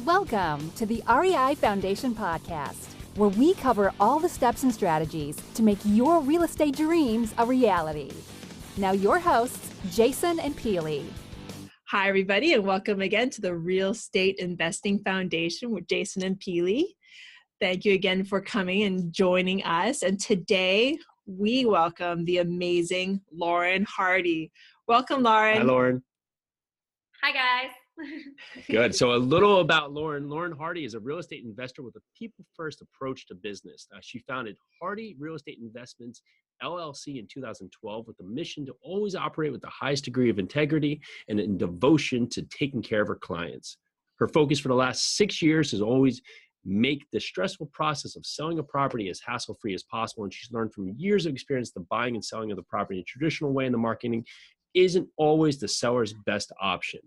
Welcome to the REI Foundation Podcast, where we cover all the steps and strategies to make your real estate dreams a reality. Now your hosts, Jason and Pili. Hi, everybody, and welcome again to the Real Estate Investing Foundation with Jason and Pili. Thank you again for coming and joining us. And today we welcome the amazing Lauren Hardy. Welcome, Lauren. Hi, Lauren. Hi, guys. Good. So a little about Lauren. Lauren Hardy is a real estate investor with a people-first approach to business. She founded Hardy Real Estate Investments, LLC in 2012 with a mission to always operate with the highest degree of integrity and in devotion to taking care of her clients. Her focus for the last 6 years has always make the stressful process of selling a property as hassle-free as possible. And she's learned from years of experience the buying and selling of the property in a traditional way in the marketing isn't always the seller's best option.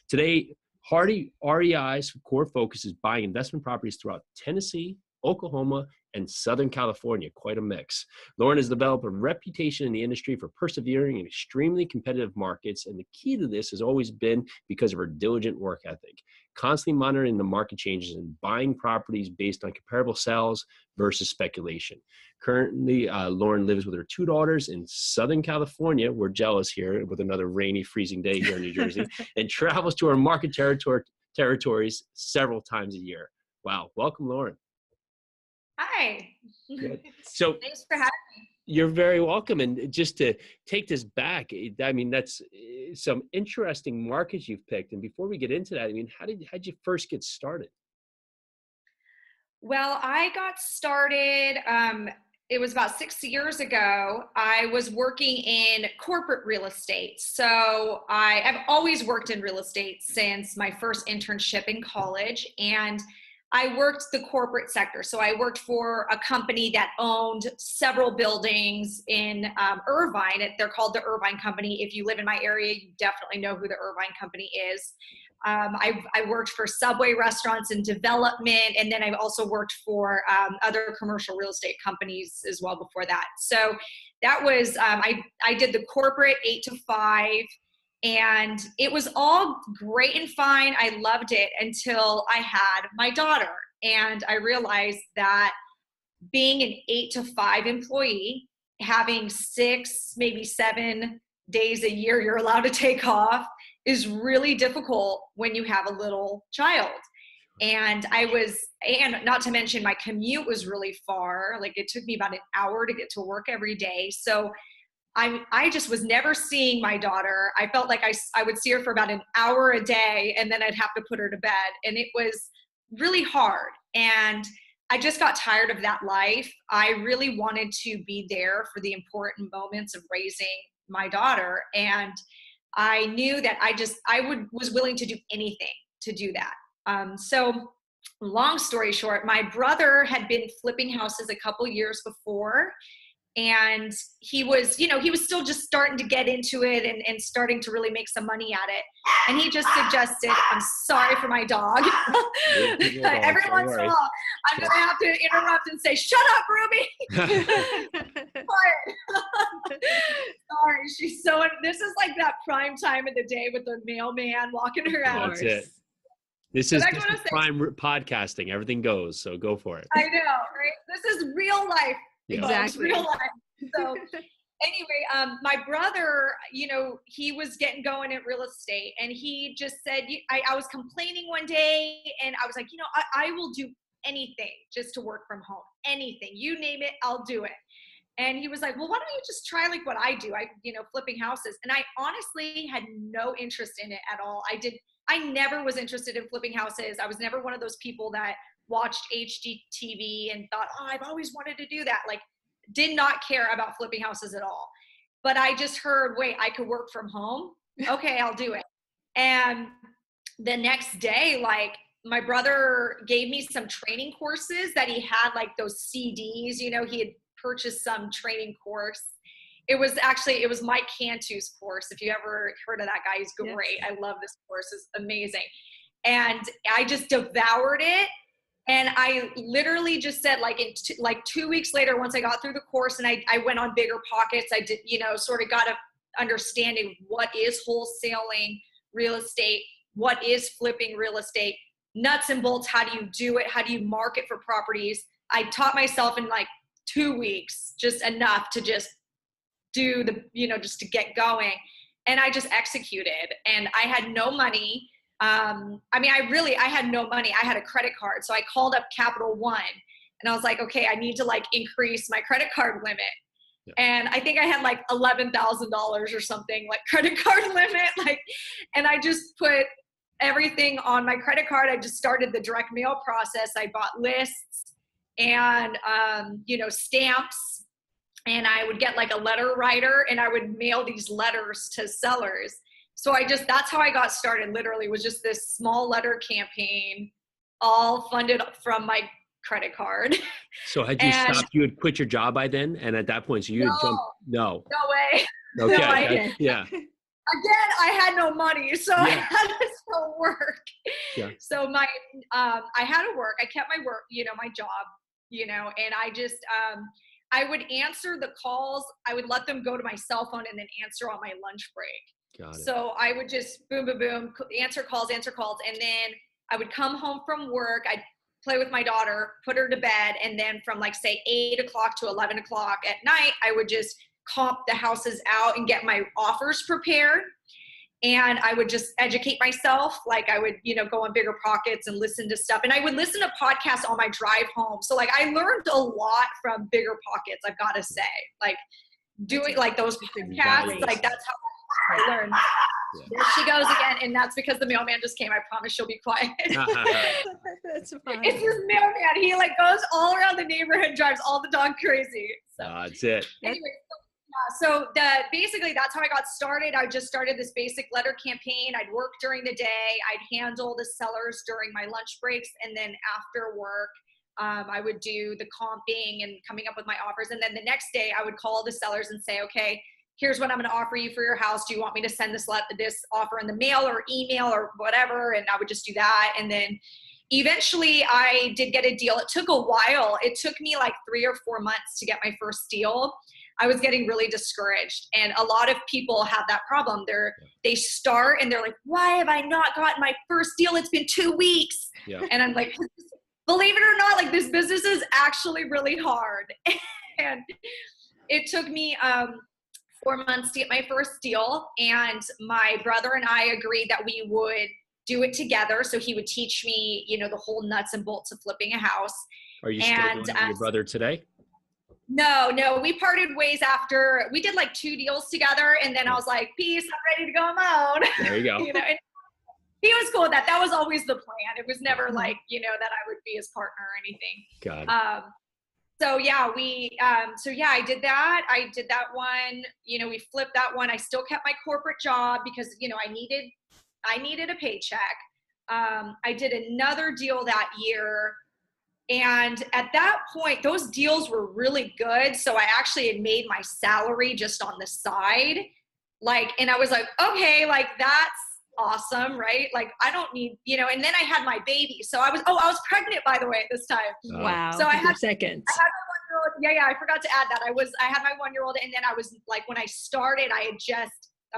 Today, Hardy REI's core focus is buying investment properties throughout Tennessee, Oklahoma, and Southern California, quite a mix. Lauren has developed a reputation in the industry for persevering in extremely competitive markets, and the key to this has always been because of her diligent work ethic, constantly monitoring the market changes and buying properties based on comparable sales versus speculation. Currently, Lauren lives with her 2 daughters in Southern California. We're jealous here with another rainy, freezing day here in New Jersey, and travels to our market territories several times a year. Wow. Welcome, Lauren. Hi. Good. So Thanks for having me. You're very welcome. And just to take this back, I mean, that's some interesting markets you've picked. And before we get into that, I mean, how'd you first get started? Well, I got started, it was about 6 years ago. I was working in corporate real estate. So I've always worked in real estate since my first internship in college. And I worked the corporate sector. So I worked for a company that owned several buildings in Irvine. They're called the Irvine Company. If you live in my area, you definitely know who the Irvine Company is. I worked for Subway restaurants in development, and then I've also worked for other commercial real estate companies as well before that. So that was, I did the corporate 8 to 5. And it was all great and fine. I loved it until I had my daughter. And I realized that being an 8 to 5 employee, having 6, maybe 7 days a year you're allowed to take off is really difficult when you have a little child. And and not to mention my commute was really far. Like it took me about an hour to get to work every day. So I just was never seeing my daughter. I felt like I would see her for about an hour a day, and then I'd have to put her to bed. And it was really hard. And I just got tired of that life. I really wanted to be there for the important moments of raising my daughter. And I knew that was willing to do anything to do that. So long story short, my brother had been flipping houses a couple years before. And he was still just starting to get into it and starting to really make some money at it. And he just suggested, I'm sorry for my dog. Every once in a while, I'm going to have to interrupt and say, shut up, Ruby. Quiet. Sorry. This is like that prime time of the day with the mailman walking her out. That's it. This is prime podcasting. Everything goes. So go for it. I know, right? This is real life. Yeah. Exactly. Real life. So anyway, my brother, he was getting going in real estate, and he just said, I was complaining one day, and I was like, I will do anything just to work from home. Anything, you name it, I'll do it. And he was like, well, why don't you just try like what I do? Flipping houses. And I honestly had no interest in it at all. I never was interested in flipping houses. I was never one of those people that watched HGTV and thought, I've always wanted to do that. Like, did not care about flipping houses at all. But I just heard, wait, I could work from home. Okay, I'll do it. And the next day, like, my brother gave me some training courses that he had, like those CDs, he had purchased some training course. It was Mike Cantu's course. If you ever heard of that guy, he's great. Yes. I love this course. It's amazing. And I just devoured it. And I literally just said, like, 2 weeks later, once I got through the course and I went on Bigger Pockets, I did, sort of got a understanding what is wholesaling real estate, what is flipping real estate. nuts and bolts. How do you do it? How do you market for properties? I taught myself in like 2 weeks, just enough to just do the, just to get going. And I just executed, and I had no money. I had no money. I had a credit card. So I called up Capital One and I was like, okay, I need to like increase my credit card limit. Yeah. And I think I had like $11,000 or something, like credit card limit. And I just put everything on my credit card. I just started the direct mail process. I bought lists and, stamps, and I would get like a letter writer and I would mail these letters to sellers. So that's how I got started, literally, was just this small letter campaign, all funded from my credit card. So had you stopped, you had quit your job by then? And at that point, so you had jumped? No. No way. Okay. No, yeah. Again, I had no money, so I had to still work. Yeah. So I had to work. I kept my work, my job, and I just, I would answer the calls. I would let them go to my cell phone and then answer on my lunch break. Got it. So I would just boom, boom, boom, answer calls. And then I would come home from work. I'd play with my daughter, put her to bed. And then from like, say, 8 o'clock to 11 o'clock at night, I would just comp the houses out and get my offers prepared. And I would just educate myself. Like I would, go on Bigger Pockets and listen to stuff. And I would listen to podcasts on my drive home. So like I learned a lot from Bigger Pockets, I've got to say. Like doing like those podcasts, like that's how I learned. Yeah. There she goes again. And that's because the mailman just came. I promise she'll be quiet. That's fine. It's this mailman. He like goes all around the neighborhood, drives all the dog crazy. So that's it. Anyway, so basically that's how I got started. I just started this basic letter campaign. I'd work during the day. I'd handle the sellers during my lunch breaks. And then after work, I would do the comping and coming up with my offers. And then the next day I would call the sellers and say, okay, here's what I'm going to offer you for your house. Do you want me to send this offer in the mail or email or whatever? And I would just do that. And then eventually I did get a deal. It took a while. It took me like 3 or 4 months to get my first deal. I was getting really discouraged. And a lot of people have that problem. They start and they're like, why have I not gotten my first deal? It's been 2 weeks. Yeah. And I'm like, believe it or not, like this business is actually really hard. And it took me 4 months to get my first deal. And my brother and I agreed that we would do it together. So he would teach me, the whole nuts and bolts of flipping a house. Are you still doing it with your brother today? No, we parted ways after we did like 2 deals together. And then I was like, peace, I'm ready to go on my own. There you go. And he was cool with that. That was always the plan. It was never like, that I would be his partner or anything. Got it. So yeah, I did that. I did that one, we flipped that one. I still kept my corporate job because, I needed a paycheck. I did another deal that year. And at that point, those deals were really good. So I actually had made my salary just on the side. And I was like, okay, that's awesome, right? Like I don't need, and then I had my baby. So I was pregnant, by the way, at this time. Wow. So I had seconds. I had my 1-year-old. Yeah. I forgot to add that. I had my 1-year-old, and then I was like, when I started, I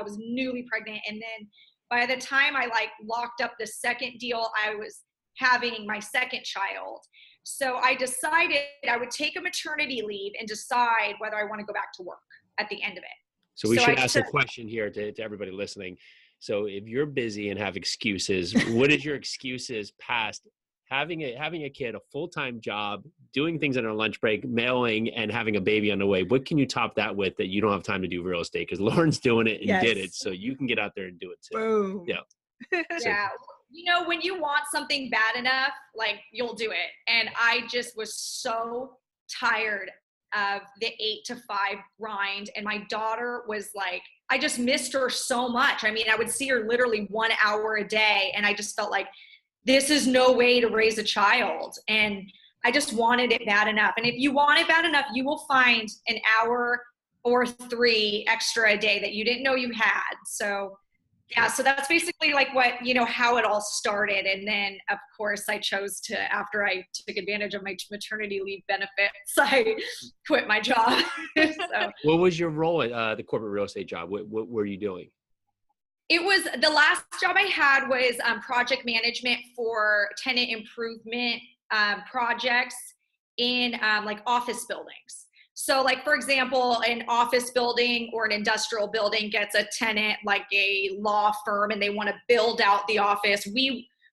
was newly pregnant. And then by the time I locked up the second deal, I was having my second child. So I decided I would take a maternity leave and decide whether I want to go back to work at the end of it. So we should ask a question here to everybody listening. So if you're busy and have excuses, what is your excuses past having a kid, a full-time job, doing things on our lunch break, mailing, and having a baby on the way? What can you top that with that you don't have time to do real estate? Because Lauren's doing it and did it, so you can get out there and do it too. Boom. Yeah. Yeah. When you want something bad enough, you'll do it. And I just was so tired of the 8 to 5 grind. And my daughter was I just missed her so much. I mean, I would see her literally 1 hour a day. And I just felt like this is no way to raise a child. And I just wanted it bad enough. And if you want it bad enough, you will find an hour or 3 extra a day that you didn't know you had. So yeah, so that's basically what, how it all started. And then of course I chose to, after I took advantage of my maternity leave benefits, I quit my job. So, what was your role at the corporate real estate job? What were you doing? It was, the last job I had was project management for tenant improvement projects in like office buildings. So like, for example, an office building or an industrial building gets a tenant, like a law firm, and they want to build out the office.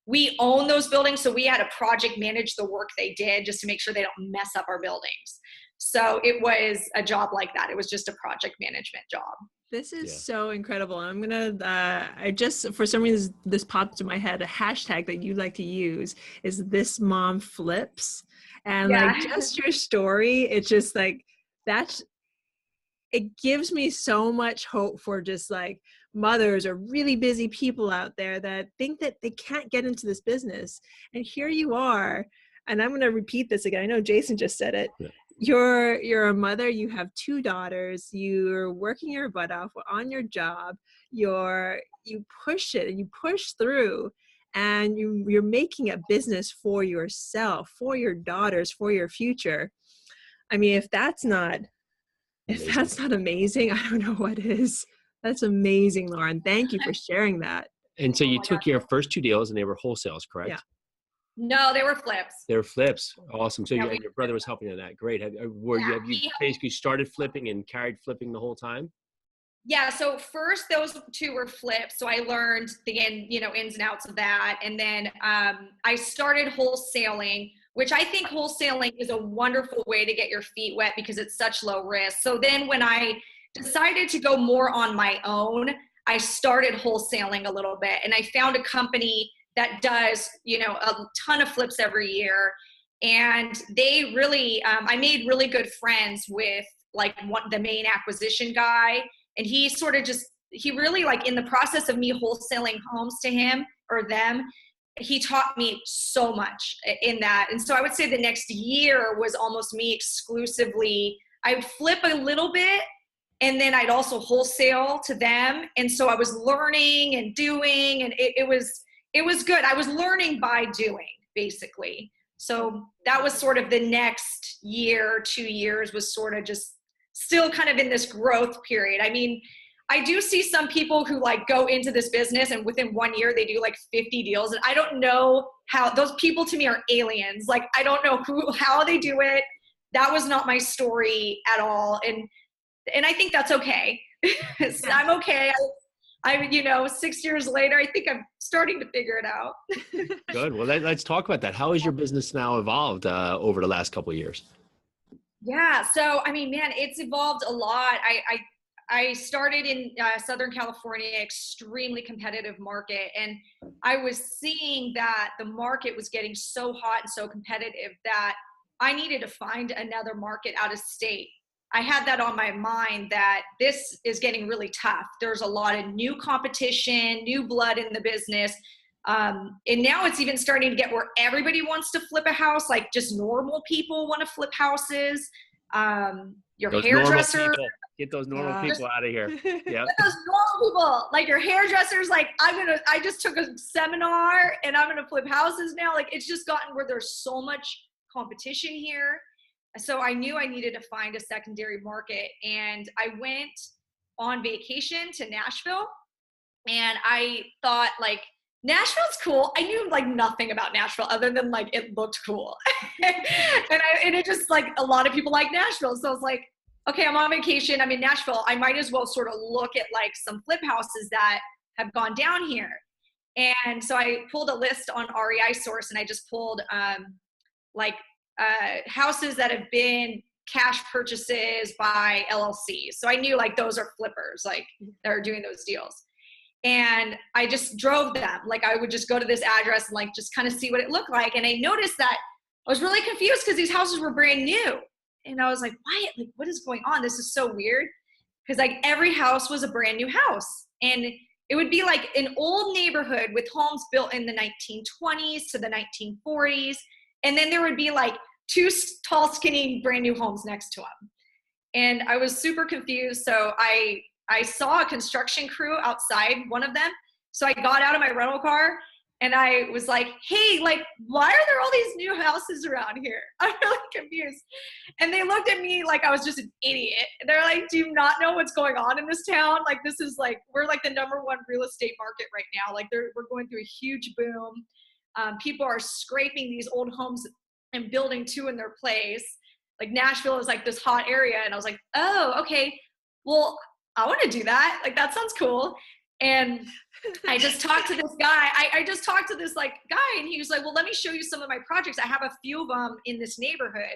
We own those buildings, so we had to project manage the work they did just to make sure they don't mess up our buildings. So it was a job like that. It was just a project management job. This is so incredible. I'm going to, I just, for some reason, this popped in my head, a hashtag that you like to use is "this mom flips." And like, just your story, it's just like, it gives me so much hope for just like mothers or really busy people out there that think that they can't get into this business. And here you are. And I'm going to repeat this again. I know Jason just said it. Yeah. You're a mother, you have 2 daughters, you're working your butt off on your job, you push it and you push through, and you're making a business for yourself, for your daughters, for your future. I mean, if that's not amazing, I don't know what is. That's amazing, Lauren. Thank you for sharing that. And so you took your first 2 deals and they were wholesales, correct? Yeah. No, they were flips. They were flips. Awesome. So your brother was helping you in that. Great. Have you basically started flipping and carried flipping the whole time? Yeah. So first those 2 were flips. So I learned the ins and outs of that. And then I started wholesaling, which I think wholesaling is a wonderful way to get your feet wet because it's such low risk. So then when I decided to go more on my own, I started wholesaling a little bit, and I found a company that does, a ton of flips every year. And they really, I made really good friends with like the main acquisition guy. And he really, like, in the process of me wholesaling homes to him or them, he taught me so much in that. And so I would say the next year was almost me exclusively. I would flip a little bit, and then I'd also wholesale to them. And so I was learning and doing, and it was good. I was learning by doing, basically. So that was sort of the next year, 2 years was sort of just still kind of in this growth period. I mean, I do see some people who like go into this business and within 1 year they do like 50 deals. And I don't know how, those people to me are aliens. Like, I don't know how they do it. That was not my story at all. And I think that's okay. So I'm okay. I 6 years later, I think I'm starting to figure it out. Good. Well, let's talk about that. How has your business now evolved over the last couple of years? Yeah. So, I mean, man, it's evolved a lot. I started in Southern California, extremely competitive market. And I was seeing that the market was getting so hot and so competitive that I needed to find another market out of state. I had that on my mind that this is getting really tough. There's a lot of new competition, new blood in the business. And now it's even starting to get where everybody wants to flip a house. Like, just normal people want to flip houses. Your hairdresser. Get those normal people out of here. Yeah. Those normal people, like your hairdresser's like, I just took a seminar and I'm going to flip houses now. Like, it's just gotten where there's so much competition here. So I knew I needed to find a secondary market, and I went on vacation to Nashville, and I thought, like, Nashville's cool. I knew like nothing about Nashville other than like it looked cool. and it just, like, a lot of people like Nashville. So I was like, okay, I'm on vacation. I'm in Nashville. I might as well sort of look at like some flip houses that have gone down here. And so I pulled a list on REI Source, and I just pulled houses that have been cash purchases by LLCs. So I knew like those are flippers, like that are doing those deals. And I just drove them. Like, I would just go to this address and like just kind of see what it looked like. And I noticed that I was really confused because these houses were brand new. And I was like, why? Like, what is going on? This is so weird. Because like every house was a brand new house. And it would be like an old neighborhood with homes built in the 1920s to the 1940s. And then there would be like 2 tall, skinny, brand new homes next to them. And I was super confused. So I saw a construction crew outside one of them. So I got out of my rental car And I was like, hey, like, why are there all these new houses around here? I'm really confused. And they looked at me like I was just an idiot. They're like, do you not know what's going on in this town? Like, this is like, we're like the #1 real estate market right now. Like we're going through a huge boom. People are scraping these old homes and building 2 in their place. Like Nashville is like this hot area. And I was like, oh, okay, well, I want to do that. Like, that sounds cool. And I just talked to this guy. I just talked to this like guy, and he was like, well, let me show you some of my projects. I have a few of them in this neighborhood.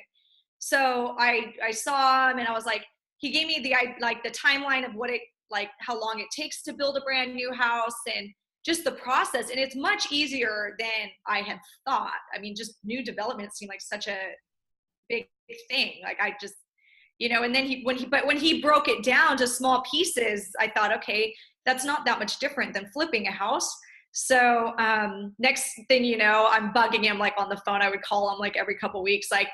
So I saw him, and I was like, he gave me the timeline of what it, like how long it takes to build a brand new house and just the process. And it's much easier than I had thought. I mean, just new development seemed like such a big thing. Like I just, and then when he broke it down to small pieces, I thought, okay, that's not that much different than flipping a house. So next thing you know, I'm bugging him like on the phone. I would call him like every couple of weeks, like,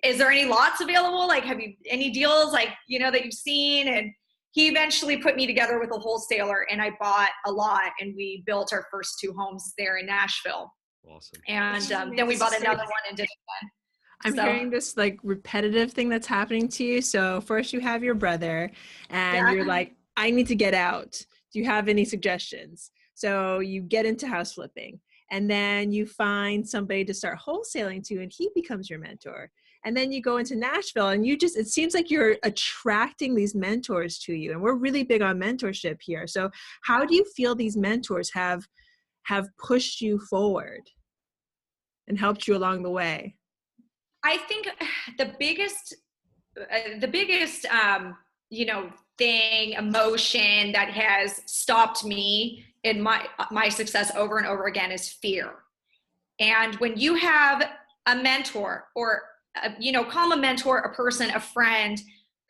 is there any lots available? Like, have you any deals like, that you've seen? And he eventually put me together with a wholesaler, and I bought a lot, and we built our first 2 homes there in Nashville. Awesome. And then we bought another one and did it again. I'm hearing this like repetitive thing that's happening to you. So first you have your brother, and you're like, I need to get out. Do you have any suggestions? So you get into house flipping, and then you find somebody to start wholesaling to, and he becomes your mentor. And then you go into Nashville, and it seems like you're attracting these mentors to you. And we're really big on mentorship here. So how do you feel these mentors have pushed you forward and helped you along the way? I think the biggest emotion that has stopped me in my success over and over again is fear. And when you have a mentor, or call them a mentor, a person, a friend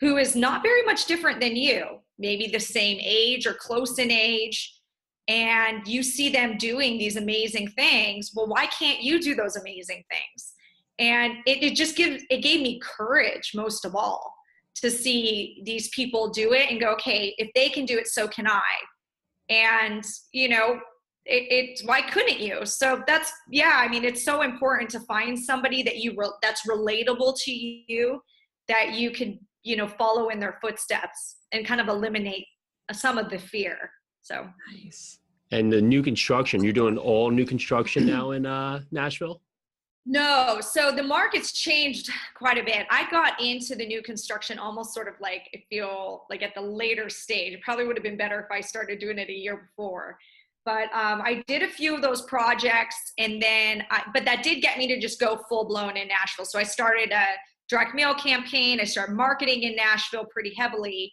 who is not very much different than you, maybe the same age or close in age, and you see them doing these amazing things, well, why can't you do those amazing things? And it gave me courage, most of all, to see these people do it and go, okay, if they can do it, so can I. And, why couldn't you? So it's so important to find somebody that that's relatable to you, that you can, follow in their footsteps and kind of eliminate some of the fear. So nice. And the new construction, you're doing all new construction now in Nashville? No, so the market's changed quite a bit. I got into the new construction almost sort of like, I feel like at the later stage. It probably would have been better if I started doing it a year before. But I did a few of those projects, and then, but that did get me to just go full blown in Nashville. So I started a direct mail campaign. I started marketing in Nashville pretty heavily.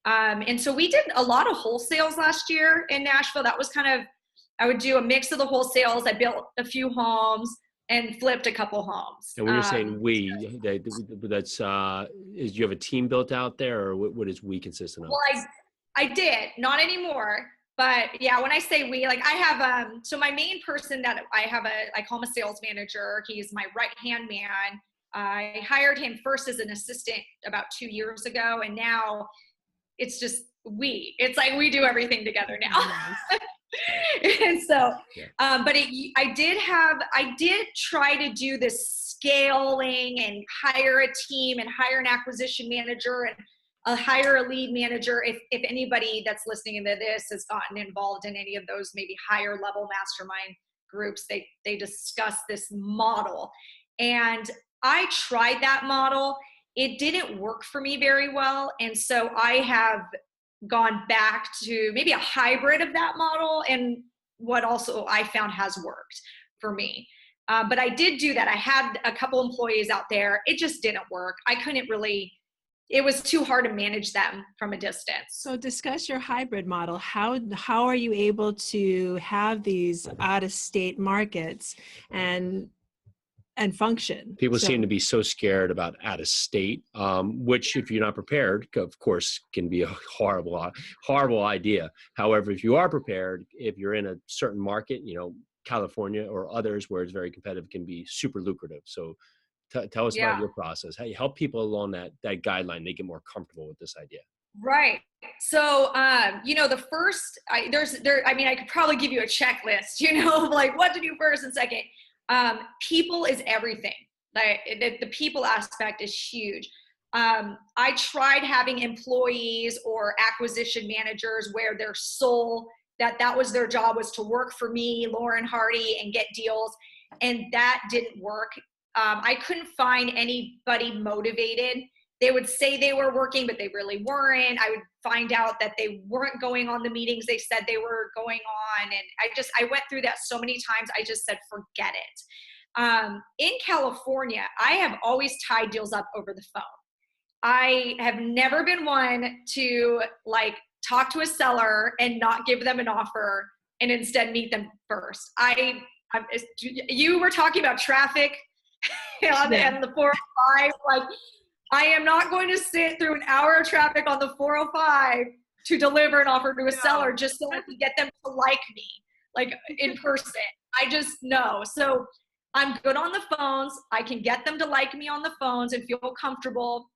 And so we did a lot of wholesales last year in Nashville. That was kind of, I would do a mix of the wholesales. I built a few homes and flipped a couple homes. And when you're saying that's is you have a team built out there, or what does we consist of? Well, I did, not anymore. But yeah, when I say we, like I have, so my main person that I call him a sales manager. He's my right-hand man. I hired him first as an assistant about 2 years ago. And now it's just it's like we do everything together now. And so, but I did try to do this scaling and hire a team and hire an acquisition manager and hire a lead manager. If anybody that's listening to this has gotten involved in any of those maybe higher level mastermind groups, they discuss this model. And I tried that model. It didn't work for me very well. And so I have gone back to maybe a hybrid of that model, and what also I found has worked for me. But I did do that. I had a couple employees out there. It just didn't work. I couldn't really, it was too hard to manage them from a distance. So discuss your hybrid model. How are you able to have these out-of-state markets and function? People seem to be so scared about out of state, which if you're not prepared, of course, can be a horrible idea. However, if you are prepared, if you're in a certain market, California or others where it's very competitive, can be super lucrative. So tell us about your process. How you help people along that guideline, they get more comfortable with this idea. Right. So, the first, I could probably give you a checklist, of like what to do first and second. People is everything. Like the people aspect is huge. I tried having employees or acquisition managers where their sole, that was their job, was to work for me, Lauren Hardy, and get deals. And that didn't work. I couldn't find anybody motivated. They would say they were working, but they really weren't. I would find out that they weren't going on the meetings they said they were going on. And I went through that so many times. I just said, forget it. In California, I have always tied deals up over the phone. I have never been one to like talk to a seller and not give them an offer and instead meet them first. You were talking about traffic on the 405, like, I am not going to sit through an hour of traffic on the 405 to deliver an offer to a seller just so I can get them to like me, like in person. I just know. So I'm good on the phones. I can get them to like me on the phones and feel comfortable.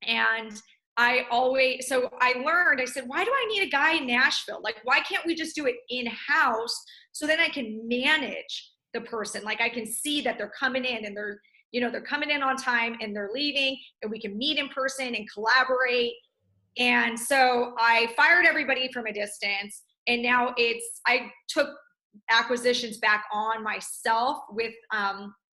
And I learned, I said, why do I need a guy in Nashville? Like, why can't we just do it in-house so then I can manage the person? Like, I can see that they're coming in and they're coming in on time and they're leaving, and we can meet in person and collaborate. And so I fired everybody from a distance. And now I took acquisitions back on myself with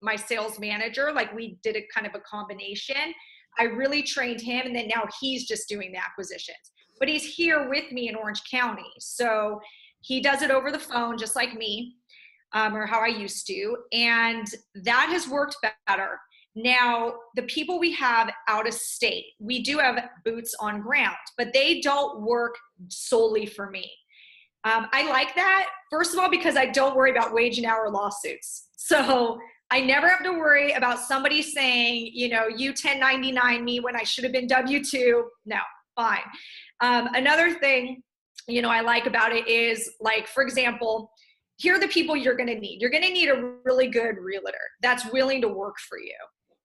my sales manager. Like, we did a kind of a combination. I really trained him, and then now he's just doing the acquisitions. But he's here with me in Orange County. So he does it over the phone, just like me. Or how I used to, and that has worked better. Now, the people we have out of state, we do have boots on ground, but they don't work solely for me. I like that, first of all, because I don't worry about wage and hour lawsuits. So I never have to worry about somebody saying, you 1099 me when I should have been W-2. No, fine. Another thing, I like about it is, like, for example, here are the people you're going to need. You're going to need a really good realtor that's willing to work for you,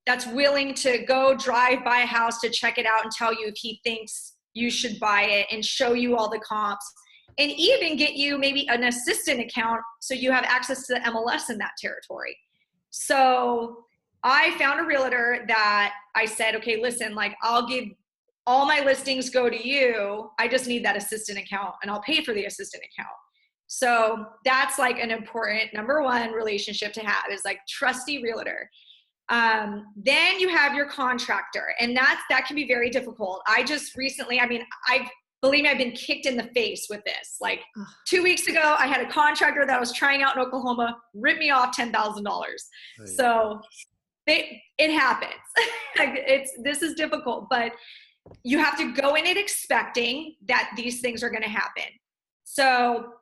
that's willing to go drive by a house to check it out and tell you if he thinks you should buy it and show you all the comps, and even get you maybe an assistant account so you have access to the MLS in that territory. So I found a realtor that I said, okay, listen, like, I'll give all my listings go to you. I just need that assistant account, and I'll pay for the assistant account. So that's like an important number one relationship to have, is like trusty realtor. Then you have your contractor, and that can be very difficult. I just recently, believe me, I've been kicked in the face with this. Like 2 weeks ago, I had a contractor that was trying out in Oklahoma, ripped me off $10,000. So it happens. This is difficult, but you have to go in it expecting that these things are going to happen. So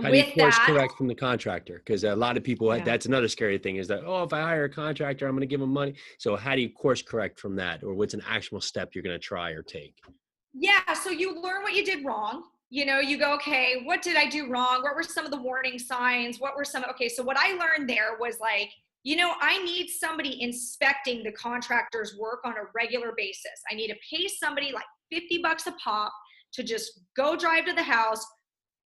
how do you course correct from the contractor? Because a lot of people, that's another scary thing, is that, if I hire a contractor, I'm going to give them money. So how do you course correct from that? Or what's an actual step you're going to try or take? Yeah, so you learn what you did wrong. You go, okay, what did I do wrong? What were some of the warning signs? So what I learned there was like, I need somebody inspecting the contractor's work on a regular basis. I need to pay somebody like $50 a pop to just go drive to the house,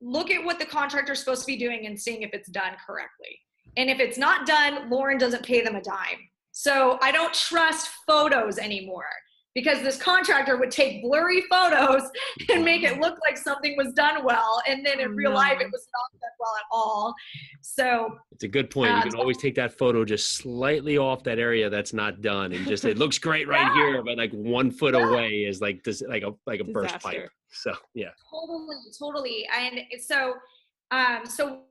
look at what the contractor is supposed to be doing and seeing if it's done correctly. And if it's not done, Lauren doesn't pay them a dime. So I don't trust photos anymore, because this contractor would take blurry photos and make it look like something was done well. And then in real life, it was not done well at all. So it's a good point. You can always take that photo just slightly off that area that's not done, and just, it looks great right here, but like 1 foot away is like this, like a burst pipe. So, yeah. Totally. And so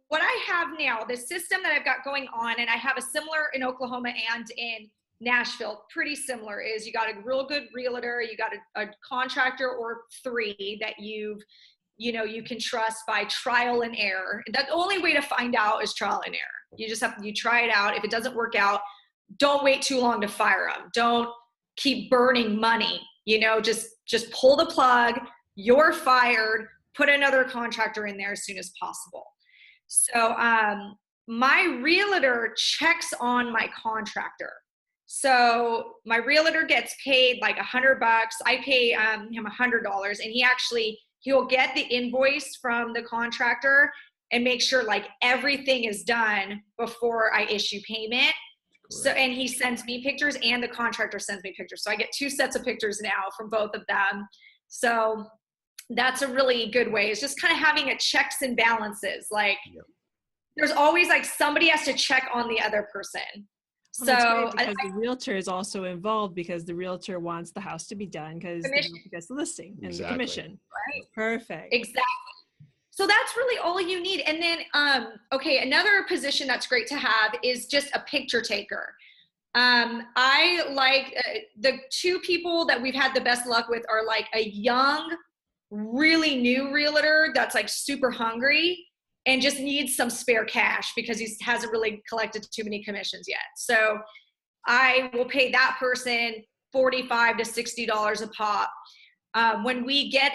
what I have now, the system that I've got going on, and I have a similar in Oklahoma and in Nashville, pretty similar, is you got a real good realtor, you got a contractor or 3 that you can trust by trial and error. The only way to find out is trial and error. You try it out. If it doesn't work out, don't wait too long to fire them. Don't keep burning money, just pull the plug. You're fired, put another contractor in there as soon as possible. So my realtor checks on my contractor. So my realtor gets paid like $100. I pay him $100, and he'll get the invoice from the contractor and make sure like everything is done before I issue payment. So, and he sends me pictures and the contractor sends me pictures. So I get 2 sets of pictures now from both of them. So that's a really good way. It's just kind of having a checks and balances. Like there's always like somebody has to check on the other person. Well, so because the realtor is also involved, because the realtor wants the house to be done because the realtor gets the listing and the commission. Right. Perfect. Exactly. So that's really all you need. And then, okay, another position that's great to have is just a picture taker. I like the 2 people that we've had the best luck with are like a young, really new realtor that's like super hungry and just needs some spare cash because he hasn't really collected too many commissions yet. So I will pay that person $45 to $60 a pop. When we get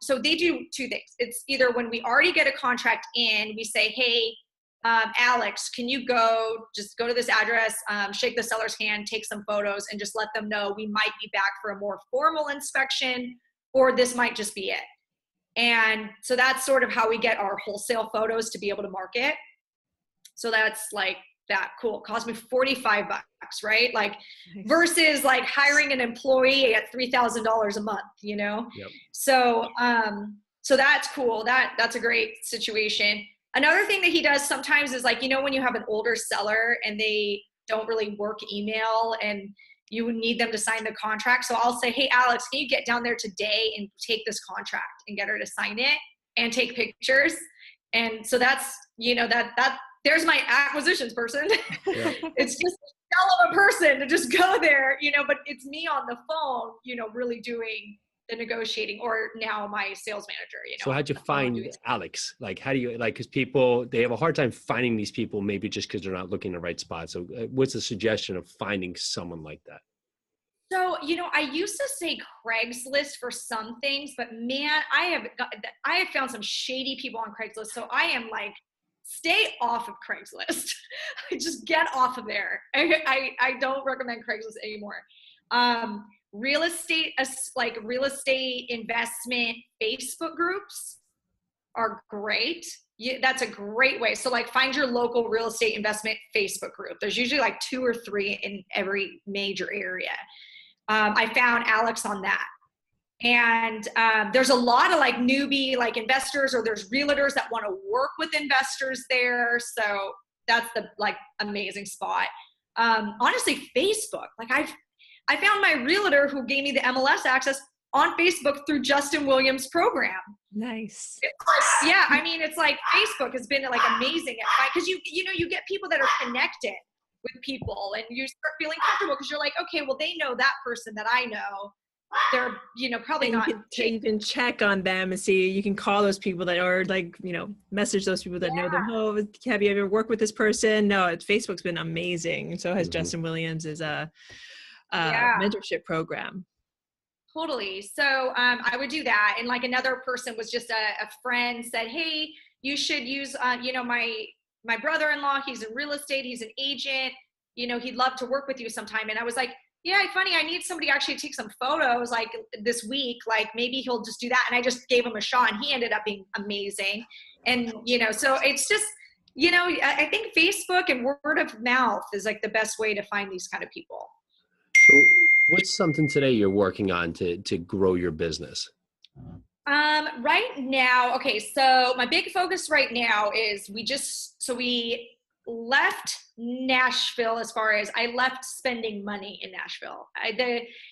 so they do 2 things. It's either when we already get a contract in, we say, hey, Alex, can you just go to this address, shake the seller's hand, take some photos, and just let them know we might be back for a more formal inspection, or this might just be it. And so that's sort of how we get our wholesale photos to be able to market. So that's like that cool. It cost me $45, right? Like versus like hiring an employee at $3,000 a month, you know? Yep. So, so that's cool. That's a great situation. Another thing that he does sometimes is like, you know, when you have an older seller and they don't really work email and you need them to sign the contract. So I'll say, hey, Alex, can you get down there today and take this contract and get her to sign it and take pictures? And so that's, you know, there's my acquisitions person. Yeah. It's just a shell of a person to just go there, you know, but it's me on the phone, you know, really doing the negotiating, or now my sales manager, you know. So how'd you find Alex? Like, how do you, like, because people, they have a hard time finding these people, maybe just because they're not looking in the right spot. So what's the suggestion of finding someone like that? So, you know, I used to say Craigslist for some things, but man, I have found some shady people on Craigslist. So I am like, stay off of Craigslist. Just get off of there. I don't recommend Craigslist anymore. Real estate investment Facebook groups are great. That's a great way. So like find your local real estate investment Facebook group. There's usually like 2 or 3 in every major area. I found Alex on that. And there's a lot of like newbie like investors, or there's realtors that want to work with investors there. So that's the like amazing spot. Honestly, Facebook, like I found my realtor who gave me the MLS access on Facebook through Justin Williams' program. Nice. Yeah, I mean, it's like Facebook has been like amazing because you know, you get people that are connected with people and you start feeling comfortable because you're like, okay, well, they know that person that I know. They're, you know, probably not. You can check on them and see, you can call those people that are like, you know, message those people that know them. Oh, have you ever worked with this person? No, Facebook's been amazing. And so has Justin Williams' mentorship program. Totally. So I would do that. And like another person was just a friend said, hey, you should use, you know, my brother-in-law, he's in real estate, he's an agent, you know, he'd love to work with you sometime. And I was like, yeah, funny, I need somebody to actually take some photos like this week, like maybe he'll just do that. And I just gave him a shot and he ended up being amazing. And, you know, so it's just, you know, I think Facebook and word of mouth is like the best way to find these kind of people. So what's something today you're working on to grow your business? Right now, okay, so my big focus right now is we left Nashville. As far as I left spending money in Nashville.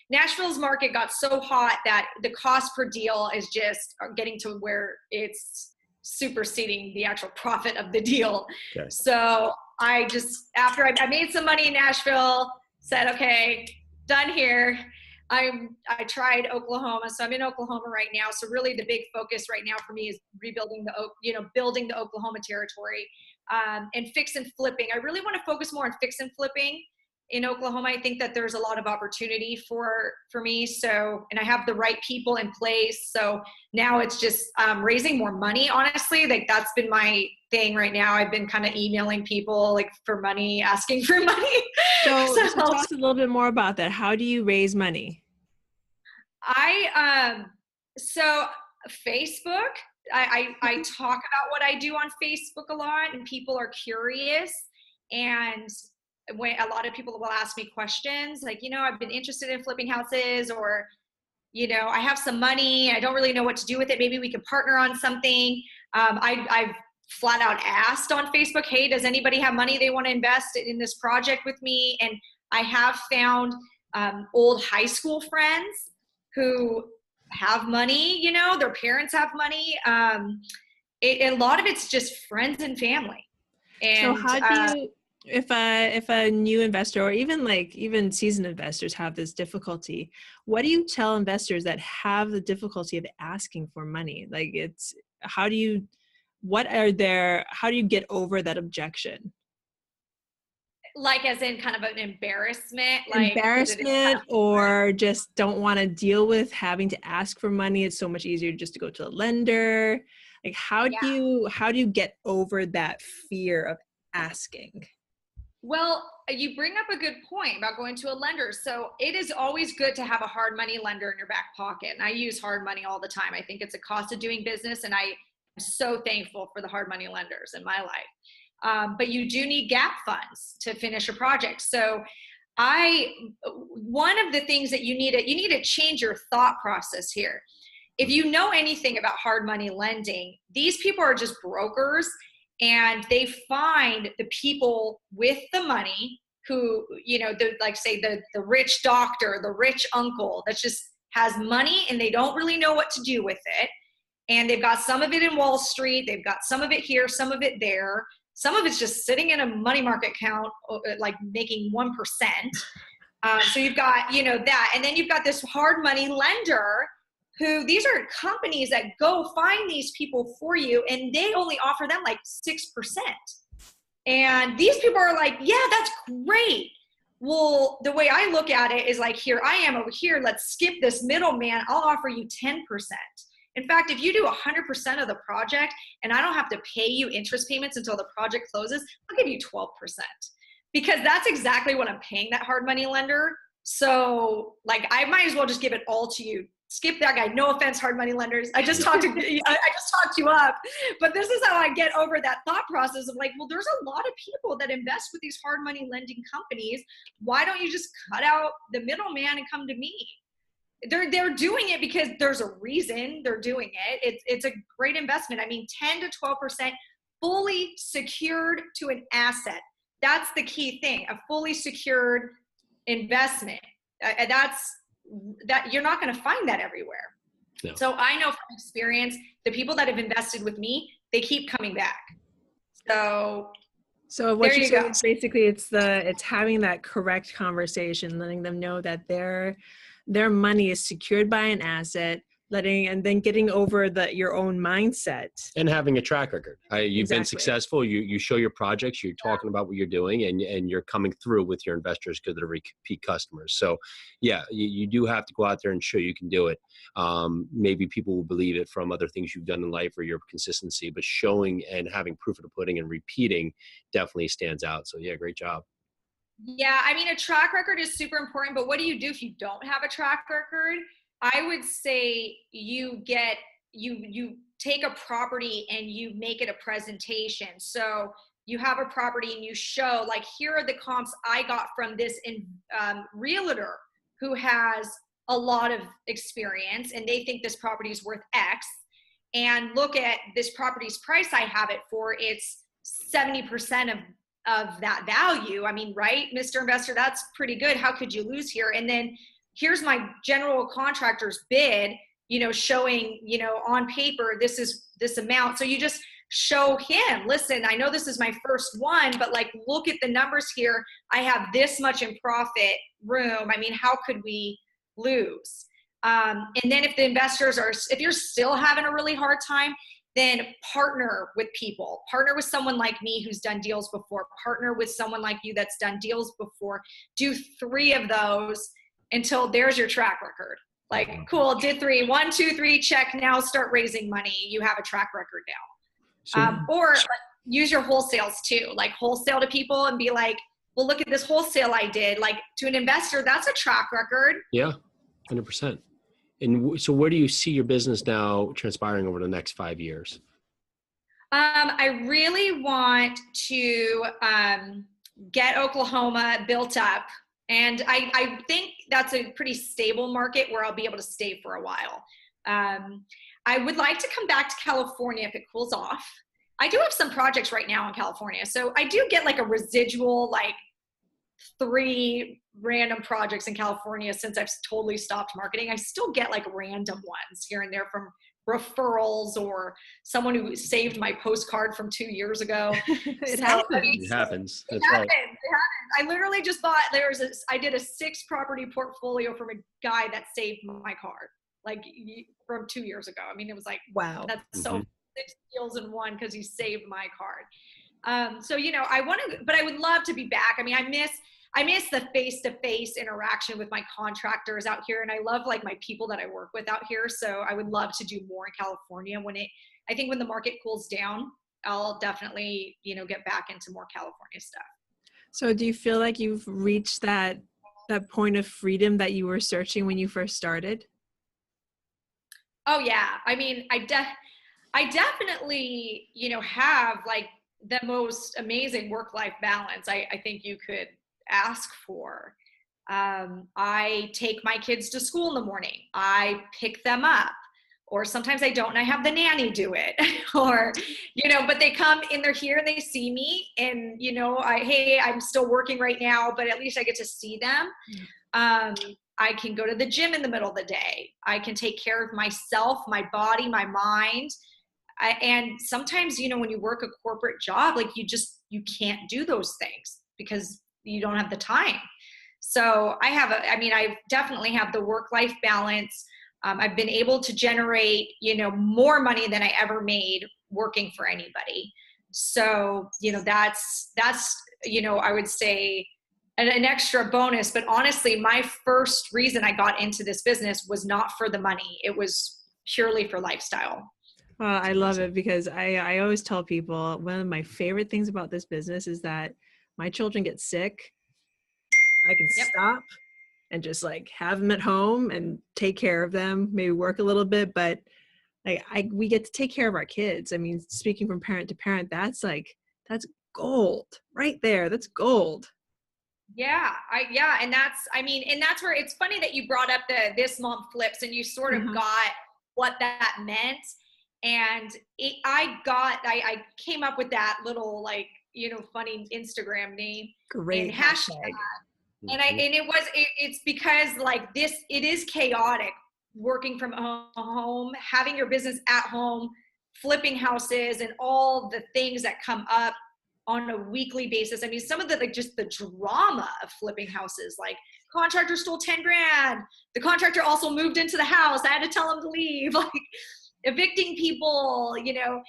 Nashville's market got so hot that the cost per deal is just getting to where it's superseding the actual profit of the deal. Okay. So I just, after I made some money in Nashville, said, okay, done here. I tried Oklahoma, so I'm in Oklahoma right now. So really the big focus right now for me is building the Oklahoma territory, and fix and flipping. I really want to focus more on fix and flipping in Oklahoma. I think that there's a lot of opportunity for me. So, and I have the right people in place. So now it's just raising more money. Honestly, like that's been my thing right now. I've been kind of emailing people like for money, asking for money. So tell us a little bit more about that. How do you raise money? So Facebook, I talk about what I do on Facebook a lot, and people are curious. And when a lot of people will ask me questions like, I've been interested in flipping houses, or, I have some money, I don't really know what to do with it. Maybe we could partner on something. I've flat out asked on Facebook, hey, does anybody have money they want to invest in this project with me? And I have found old high school friends who have money, their parents have money. A lot of it's just friends and family. And so how do you, if a new investor, or even seasoned investors have this difficulty, what do you tell investors that have the difficulty of asking for money? Like how do you get over that objection? Like as in kind of an embarrassment? Or just don't want to deal with having to ask for money. It's so much easier just to go to a lender. Like how do you get over that fear of asking? Well, you bring up a good point about going to a lender. So it is always good to have a hard money lender in your back pocket. And I use hard money all the time. I think it's a cost of doing business. And I am so thankful for the hard money lenders in my life. But you do need gap funds to finish a project. So one of the things that you need to change your thought process here. If you know anything about hard money lending, these people are just brokers, and they find the people with the money who, the rich doctor, the rich uncle that just has money and they don't really know what to do with it. And they've got some of it in Wall Street. They've got some of it here, some of it there. Some of it's just sitting in a money market account, like making 1%. So you've got, that. And then you've got this hard money lender who, these are companies that go find these people for you, and they only offer them like 6%. And these people are like, yeah, that's great. Well, the way I look at it is like, here I am over here. Let's skip this middleman. I'll offer you 10%. In fact, if you do 100% of the project and I don't have to pay you interest payments until the project closes, I'll give you 12%, because that's exactly what I'm paying that hard money lender. So like, I might as well just give it all to you. Skip that guy. No offense, hard money lenders. I just talked you up, but this is how I get over that thought process of like, well, there's a lot of people that invest with these hard money lending companies. Why don't you just cut out the middleman and come to me? They're doing it because there's a reason they're doing it. It's a great investment. I mean, 10 to 12% fully secured to an asset. That's the key thing, a fully secured investment. That you're not going to find that everywhere. No. So I know from experience, the people that have invested with me, they keep coming back. So what you say is basically it's having that correct conversation, letting them know that their money is secured by an asset, and then getting over your own mindset and having a track record. You've been successful. You show your projects. You're talking about what you're doing, and you're coming through with your investors because they're repeat customers. So, yeah, you do have to go out there and show you can do it. Maybe people will believe it from other things you've done in life or your consistency, but showing and having proof of the pudding and repeating definitely stands out. So, yeah, great job. Yeah, I mean, a track record is super important, but what do you do if you don't have a track record? I would say you take a property and you make it a presentation. So you have a property and you show like, here are the comps I got from this realtor who has a lot of experience and they think this property is worth X, and look at this property's price I have it for. It's 70% of that value. I mean, right, Mr. Investor, that's pretty good. How could you lose here? And then here's my general contractor's bid, showing, on paper, this is this amount. So you just show him, listen, I know this is my first one, but like, look at the numbers here. I have this much in profit room. I mean, how could we lose? And then if you're still having a really hard time, then partner with people. Partner with someone like me who's done deals before. Partner with someone like you that's done deals before. Do 3 of those until there's your track record. Like, cool, did 3, 1, 2, 3, check. Now start raising money. You have a track record now. Or use your wholesales too. Like wholesale to people and be like, well, look at this wholesale I did. Like, to an investor, that's a track record. Yeah, 100%. And so where do you see your business now transpiring over the next 5 years? I really want to get Oklahoma built up. And I think that's a pretty stable market where I'll be able to stay for a while. I would like to come back to California if it cools off. I do have some projects right now in California. So I do get like a residual, like 3 random projects in California since I've totally stopped marketing. I still get like random ones here and there from referrals or someone who saved my postcard from 2 years ago. It So, happens. I mean, It happens. it That's right. happens. It happens. I literally just bought, I did a 6 property portfolio from a guy that saved my card, like from 2 years ago. I mean, it was like, Wow. that's so 6 deals in one because he saved my card. So, you know, I want to, but I would love to be back. I mean, I miss the face-to-face interaction with my contractors out here. And I love like my people that I work with out here. So I would love to do more in California I think when the market cools down, I'll definitely, you know, get back into more California stuff. So do you feel like you've reached that point of freedom that you were searching when you first started? Oh yeah. I mean, I definitely, you know, have like the most amazing work-life balance I think you could ask for. I take my kids to school in the morning. I pick them up, or sometimes I don't and I have the nanny do it. Or, you know, but they come and they're here and they see me and, you know, hey, I'm still working right now, but at least I get to see them. I can go to the gym in the middle of the day. I can take care of myself, my body, my mind. And sometimes, you know, when you work a corporate job, like you can't do those things because you don't have the time. So I definitely have the work-life balance. I've been able to generate, you know, more money than I ever made working for anybody. So, you know, that's, you know, I would say an extra bonus, but honestly, my first reason I got into this business was not for the money. It was purely for lifestyle. Well, I love it because I always tell people one of my favorite things about this business is that my children get sick. I can stop and just like have them at home and take care of them, maybe work a little bit, but like we get to take care of our kids. I mean, speaking from parent to parent, that's gold right there. That's gold. Yeah. And that's where it's funny that you brought up this mom flips and you sort of got what that meant. And I came up with that little, like, you know, funny Instagram name. Great and hashtag. And it's because like it is chaotic working from home, having your business at home, flipping houses and all the things that come up on a weekly basis. I mean, some of the, like, just the drama of flipping houses, like contractor stole 10 grand. The contractor also moved into the house. I had to tell him to leave, like evicting people, you know.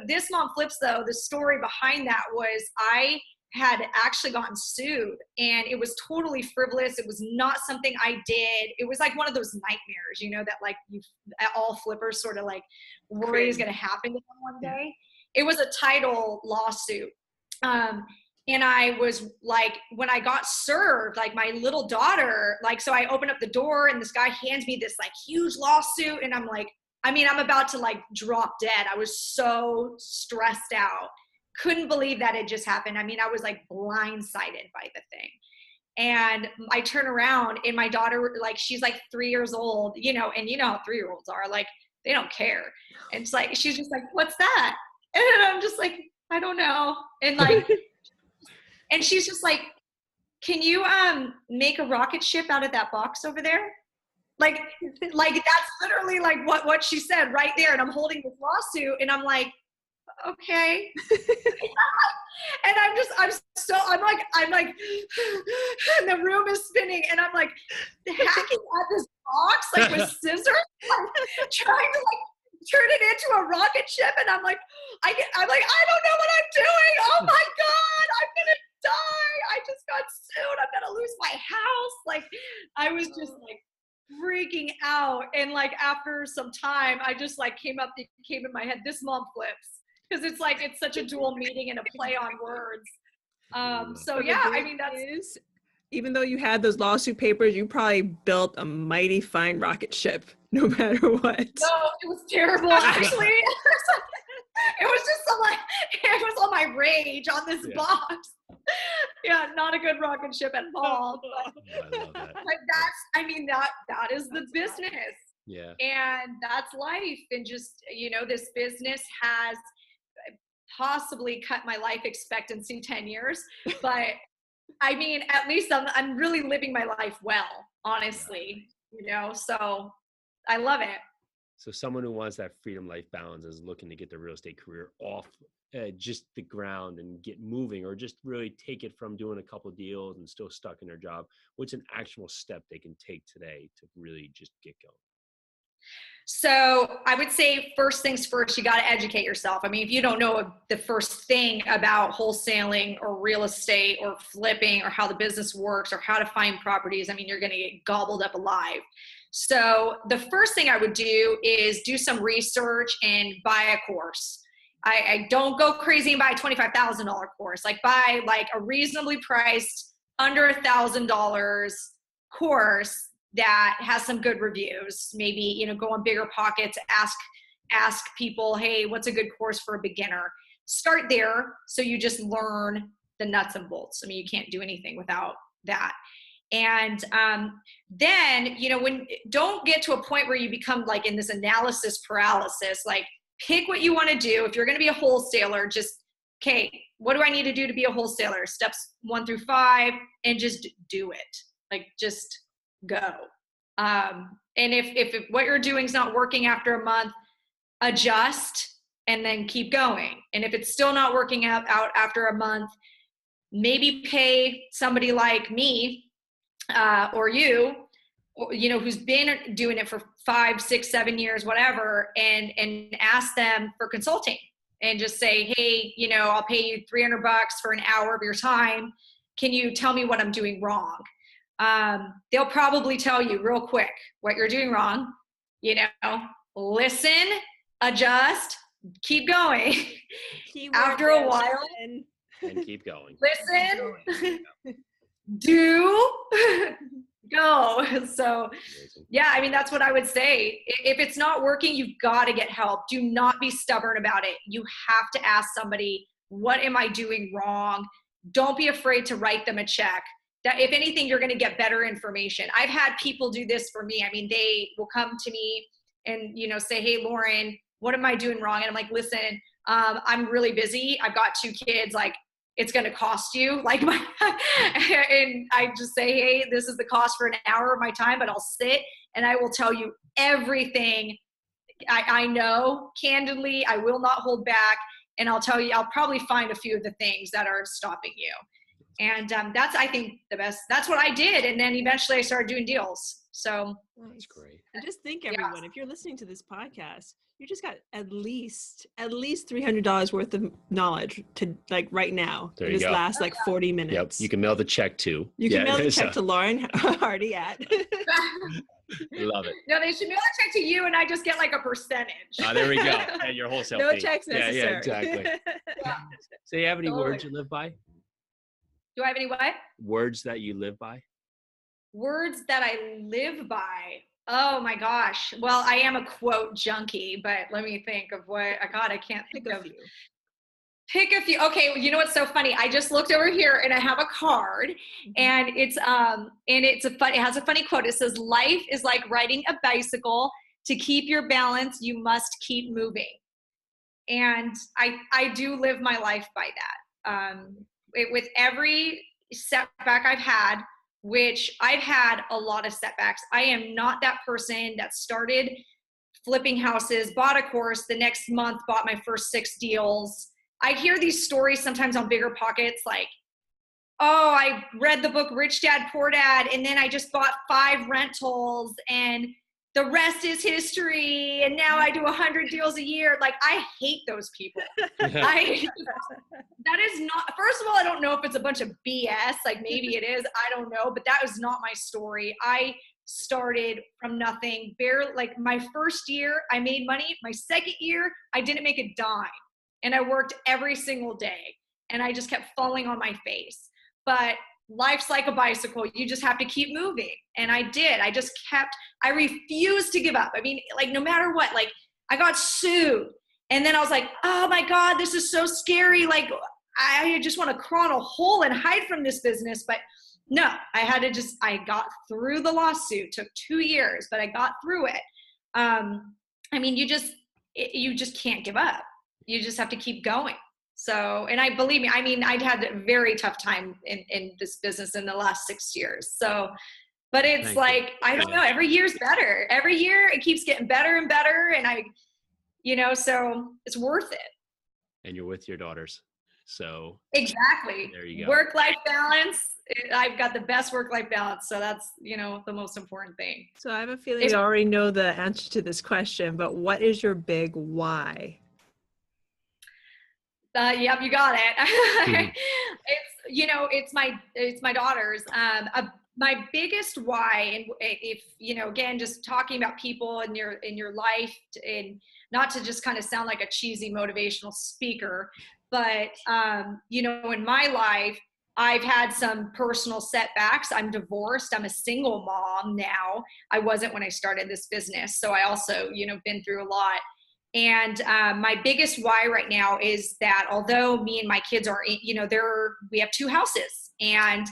This mom flips though, the story behind that was I had actually gotten sued and it was totally frivolous. It was not something I did. It was like one of those nightmares, you know, that like all flippers sort of like worry is going to happen to them one day. It was a title lawsuit. And I was like, when I got served, like my little daughter, like, so I opened up the door and this guy hands me this like huge lawsuit. And I'm like, I mean, I'm about to like drop dead. I was so stressed out. Couldn't believe that it just happened. I mean, I was like blindsided by the thing. And I turn around and my daughter, like, she's like 3 years old, you know, and you know how 3-year-olds are, like, they don't care. And it's like, she's just like, what's that? And I'm just like, I don't know. And like, and she's just like, can you make a rocket ship out of that box over there? Like that's literally like what she said right there. And I'm holding this lawsuit and I'm like, okay. And I'm like, and the room is spinning and I'm like hacking at this box, like with scissors, like, trying to like turn it into a rocket ship. And I'm like, I don't know what I'm doing. Oh my God, I'm gonna die. I just got sued. I'm gonna lose my house. Like, I was just like freaking out. And like after some time, I just like came in my head, this mom flips. Because it's like, it's such a dual meaning and a play on words. So But the yeah, I great mean, thing is, even though you had those lawsuit papers, you probably built a mighty fine rocket ship, no matter what. no, it was terrible actually. It was just it was all my rage on this box. Yeah, not a good rocket ship at all. But, I love that. but that is the business. Yeah. And that's life. And just, this business has possibly cut my life expectancy 10 years. But I mean, at least I'm really living my life well, honestly, so I love it. So someone who wants that freedom life balance is looking to get their real estate career off just the ground and get moving, or just really take it from doing a couple of deals and still stuck in their job. What's an actual step they can take today to really just get going? So I would say first things first, you got to educate yourself. I mean, if you don't know the first thing about wholesaling or real estate or flipping or how the business works or how to find properties, I mean, you're going to get gobbled up alive. So the first thing I would do is do some research and buy a course. I don't go crazy and buy a $25,000 course. Like buy like a reasonably priced under $1,000 course that has some good reviews. Maybe, go on Bigger Pockets, ask people, hey, what's a good course for a beginner? Start there so you just learn the nuts and bolts. I mean, you can't do anything without that. And then, don't get to a point where you become like in this analysis paralysis. Like pick what you want to do. If you're going to be a wholesaler, just, okay, what do I need to do to be a wholesaler? Steps 1 through 5, and just do it. Like just go. And if what you're doing is not working after a month, adjust and then keep going. And if it's still not working out after a month, maybe pay somebody like me or you, who's been doing it for 5, 6, 7 years, whatever, and ask them for consulting and just say, hey, I'll pay you $300 for an hour of your time. Can you tell me what I'm doing wrong? They'll probably tell you real quick what you're doing wrong. Listen, adjust, keep going. After a while, and keep going. Listen, do, go. So yeah, I mean, that's what I would say. If it's not working, you've got to get help. Do not be stubborn about it. You have to ask somebody, what am I doing wrong? Don't be afraid to write them a check. That if anything, you're going to get better information. I've had people do this for me. I mean, they will come to me and, say, hey, Lauren, what am I doing wrong? And I'm like, listen, I'm really busy. I've got 2 kids. Like, it's going to cost you. Like, and I just say, hey, this is the cost for an hour of my time, but I'll sit and I will tell you everything I know candidly. I will not hold back. And I'll tell you, I'll probably find a few of the things that are stopping you. And that's, I think, the best. That's what I did. And then eventually I started doing deals. So that's great. And just think, everyone, if you're listening to this podcast, you just got at least $300 worth of knowledge to like right now. There in you this go. last like 40 minutes. Yep. You can mail the check too. You can mail the check to Lauren Hardy at. Love it. No, they should mail a check to you and I just get like a percentage. There we go. And your wholesale No fee. checks necessary. Yeah, exactly. Yeah. So you have any words you live by? Do I have any what? Words that you live by? Words that I live by. Oh my gosh. Well, I am a quote junkie, but let me think of what, God, I can't think of. Pick a few. Okay, well, you know what's so funny? I just looked over here and I have a card, and it has a funny quote. It says, "Life is like riding a bicycle. To keep your balance, you must keep moving." And I do live my life by that. With every setback I've had, which I've had a lot of setbacks. I am not that person that started flipping houses, bought a course, the next month bought my first 6 deals. I hear these stories sometimes on Bigger Pockets, like, oh, I read the book Rich Dad, Poor Dad, and then I just bought 5 rentals and the rest is history, and now I do 100 deals a year. Like, I hate those people. That is not, first of all, I don't know if it's a bunch of BS, like maybe it is, I don't know, but that was not my story. I started from nothing, barely, like my first year, I made money. My second year, I didn't make a dime, and I worked every single day. and I just kept falling on my face. But life's like a bicycle. You just have to keep moving. And I did. I refused to give up. I mean, like, no matter what, like, I got sued. And then I was like, oh my God, this is so scary. Like, I just want to crawl in a hole and hide from this business. But no, I got through the lawsuit. Took 2 years, but I got through it. I mean, you just can't give up. You just have to keep going. So, and believe me, I mean, I'd had a very tough time in this business in the last 6 years. So, but it's I don't know, every year's better. Every year it keeps getting better and better. And so it's worth it. And you're with your daughters. So exactly. There you go. Work-life balance. I've got the best work-life balance. So that's, the most important thing. So I have a feeling you already know the answer to this question, but what is your big why? Yep, you got it. Mhm. It's my daughters. My biggest why, and if, again, just talking about people in your life, and not to just kind of sound like a cheesy motivational speaker, but, in my life, I've had some personal setbacks. I'm divorced. I'm a single mom now. I wasn't when I started this business. So I also, been through a lot. And my biggest why right now is that although me and my kids are, we have 2 houses, and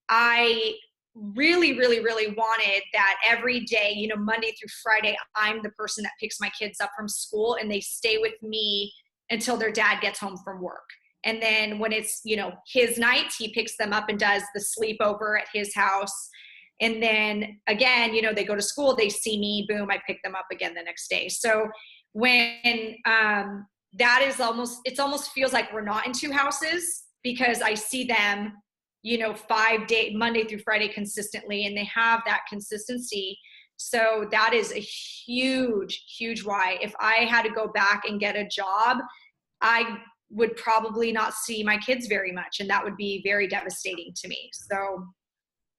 I really, really, really wanted that every day, Monday through Friday, I'm the person that picks my kids up from school, and they stay with me until their dad gets home from work. And then when it's, his nights, he picks them up and does the sleepover at his house. And then again, they go to school, they see me, boom, I pick them up again the next day. So when it almost feels like we're not in 2 houses, because I see them, 5 days, Monday through Friday consistently, and they have that consistency. So that is a huge, huge why. If I had to go back and get a job, I would probably not see my kids very much, and that would be very devastating to me. So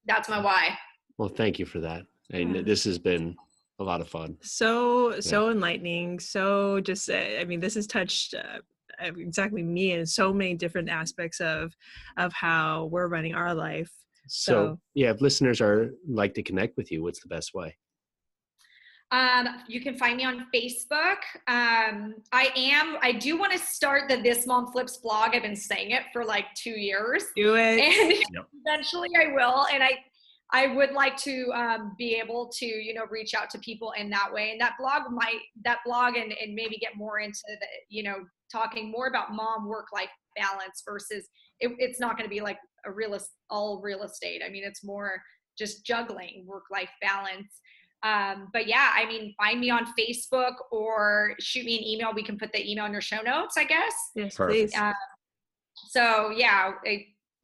that's my why. Well, thank you for that. And this has been a lot of fun. So enlightening. So just, this has touched exactly me in so many different aspects of how we're running our life. So yeah, if listeners like to connect with you, what's the best way? You can find me on Facebook. I do want to start the This Mom Flips blog. I've been saying it for like 2 years. Do it. And eventually I will. And I would like to be able to, reach out to people in that way. And that blog and maybe get more into the, talking more about mom work-life balance versus it's not going to be like all real estate. I mean, it's more just juggling work-life balance. But yeah, find me on Facebook or shoot me an email. We can put the email in your show notes, I guess. Yes, please. So yeah,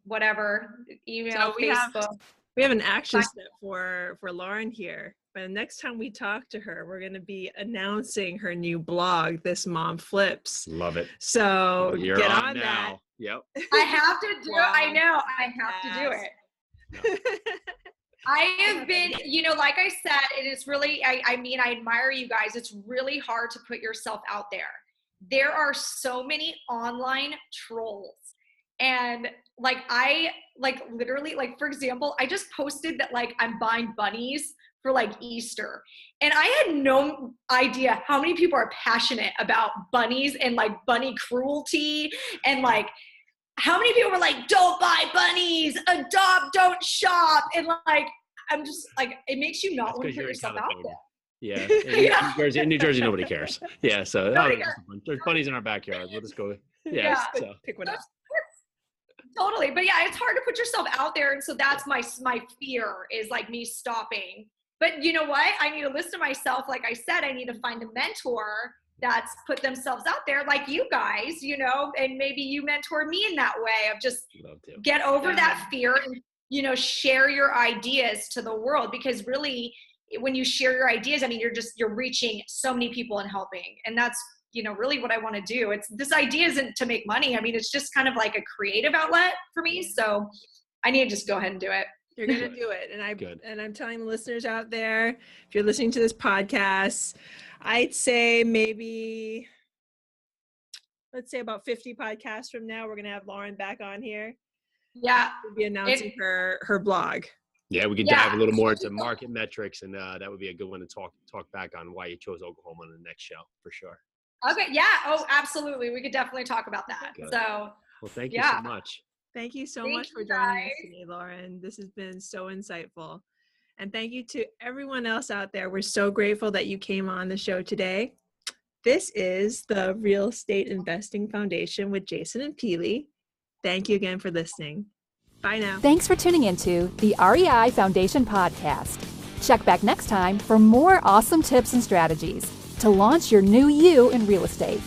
whatever, email, so Facebook. We have an action step for Lauren here. But the next time we talk to her, we're going to be announcing her new blog, This Mom Flips. Love it. So you're get on now. That. Yep. I have to do it. I know. I have to do it. No. I have been, like I said, it is really, I admire you guys. It's really hard to put yourself out there. There are so many online trolls. And literally, for example, I just posted that I'm buying bunnies for Easter. And I had no idea how many people are passionate about bunnies and bunny cruelty and how many people were like, don't buy bunnies, adopt, don't shop. And I'm just it makes you not want to put yourself out there. Yeah. In New Jersey, nobody cares. Yeah. So there's bunnies in our backyard. We'll just go. Yeah. So pick one up. Totally. But yeah, it's hard to put yourself out there. And so that's my fear is me stopping. But you know what? I need to listen to myself. Like I said, I need to find a mentor that's put themselves out there like you guys, and maybe you mentor me in that way of just get over that fear and, share your ideas to the world, because really when you share your ideas, you're reaching so many people and helping. And that's, really what I want to do. This idea isn't to make money. It's just kind of like a creative outlet for me. So I need to just go ahead and do it. You're going to do it. And I'm telling the listeners out there, if you're listening to this podcast, I'd say maybe let's say about 50 podcasts from now, we're going to have Lauren back on here. Yeah. We'll be announcing her blog. Yeah, we could dive a little more into market metrics, and that would be a good one to talk back on why you chose Oklahoma on the next show for sure. Okay. Yeah. Oh, absolutely. We could definitely talk about that. Good. So, well, thank you so much. Thank you so much for joining us today, Lauren. This has been so insightful. And thank you to everyone else out there. We're so grateful that you came on the show today. This is the Real Estate Investing Foundation with Jason and Pili. Thank you again for listening. Bye now. Thanks for tuning into the REI Foundation podcast. Check back next time for more awesome tips and strategies to launch your new you in real estate.